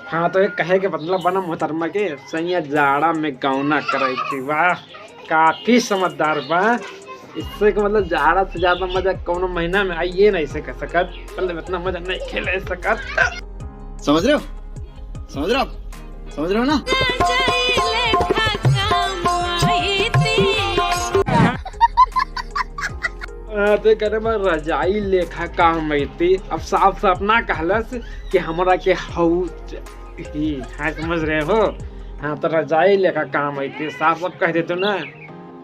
हाँ तो एक कहे के मतलब बना मोहतरमा के सैया जाड़ा में गौना कराई थी। वाह काफी समझदार बा। इससे का मतलब जाड़ा से ज्यादा मजा कौन महीना में आई ये नहीं से कर सकत, मतलब इतना मजा नहीं खेले सकत। समझ रहे हो, समझ रहे हो, समझ रहे हो ना। तो करे मैं रजाई लेखा काम थी। अब साफ साफ ना कहलस कि हमरा के हाउ ही। हाँ समझ रहे हो। हाँ तो रजाई लेखा काम थी, साफ साफ कह देते ना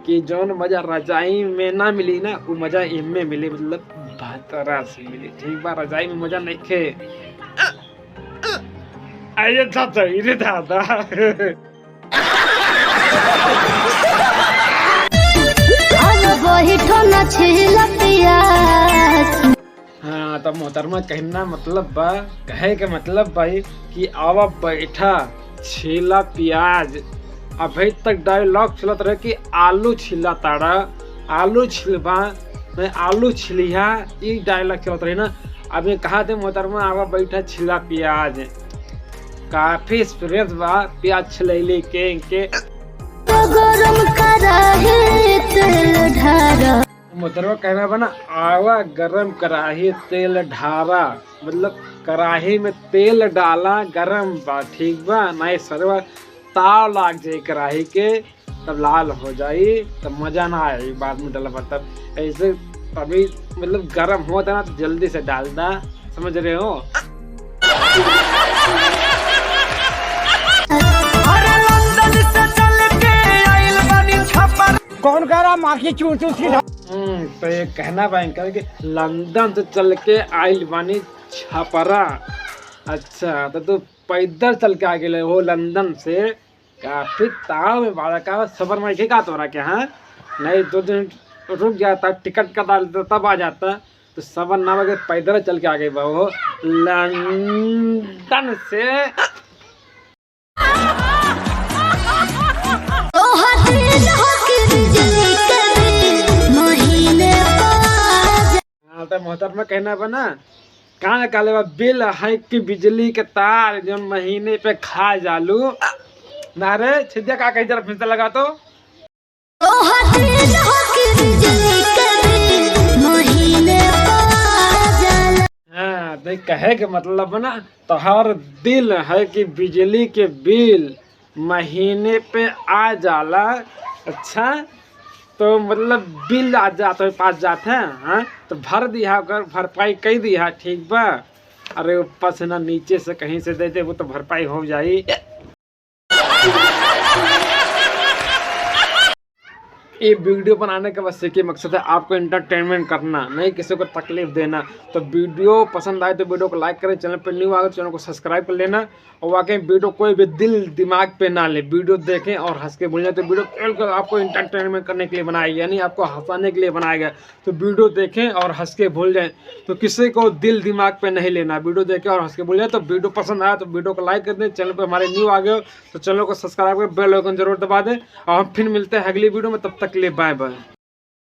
कि जौन मजा रजाई में ना मिली ना वो मजा इनमें मिली, मतलब बहतरा से मिली। ठीक बा, रजाई में मजा नहीं खे। अरे दादा रे दादा। हाँ तो मोहतरमा कहना मतलब बा, कहे के मतलब भाई कि आवा बैठा छीला प्याज। अभी तक डायलॉग चलत रहे कि आलू छिला ताड़ा, आलू छिलबा मैं आलू छिलिया, ये डायलॉग चलत रहे ना। अभी कहा थे मोहतरमा आवा बैठा छिला प्याज, काफी एक्सपीरियंस बा प्याज छिलैले के। मोहतरमा कहना बना आवा गरम कराही तेल ढारा, मतलब कराही में तेल डाला गरम बा। ठीक बा, नहीं सरवा ताव लाग जाए कराही के, तब लाल हो जाई, तब मजा ना आए बाद में डाला। तब ऐसे अभी मतलब गरम होता ना तो जल्दी से डाल दा, समझ रहे हो। कौन कह रहा माखी चूर चूर सी। तो ये कहना भयंकर कि लंदन से चल के आइल बानी छपरा। अच्छा तो तू पैदल चल के आ गए हो लंदन से, काफी ताव में बाड़ा का सबर में का तोरा क्या। हाँ नहीं 2 दिन रुक जाता, टिकट कटा लेता तब आ जाता। तो सबर ना बगे पैदल चल के आ गए वो लंदन से। तो मोहतरमा कहना बना कहाँ काले बिल है कि बिजली के तार जो महीने पे खा जालू ना रे छिद्या का कहीं जरा फिर से लगा तो। हाँ तो कहे के मतलब ना तोहर दिल है कि बिजली के बिल महीने पे आ जाला। अच्छा तो मतलब बिल आ जाता है पास जाते हैं। हाँ तो भर दिया अगर भरपाई कई दिया ठीक बा। अरे ऊपर से ना नीचे से कहीं से दे दे वो तो भरपाई हो जाई। ये वीडियो बनाने का बस एक ही मकसद है, आपको एंटरटेनमेंट करना, नहीं किसी को तकलीफ देना। तो वीडियो पसंद आए तो वीडियो को लाइक करें, चैनल पर न्यू आए तो चैनल को सब्सक्राइब कर लेना। और वाकई वीडियो कोई भी दिल दिमाग पे ना ले, वीडियो देखें और हंस के भूल जाए। तो वीडियो बिल्कुल आपको एंटरटेनमेंट करने के लिए बनाया गया, यानी आपको हंसाने के लिए बनाया गया। तो वीडियो देखें और हंस के भूल जाएं। तो किसी को दिल दिमाग पे नहीं लेना, वीडियो देखें और हंस के भूल जाए। तो वीडियो पसंद आया तो वीडियो को लाइक कर दें, चैनल पर हमारे न्यू आ गए तो चैनल को सब्सक्राइब कर बेल आइकन जरूर दबा दें। और हम फिर मिलते हैं अगली वीडियो में, तब तक के लिए बाय बाय।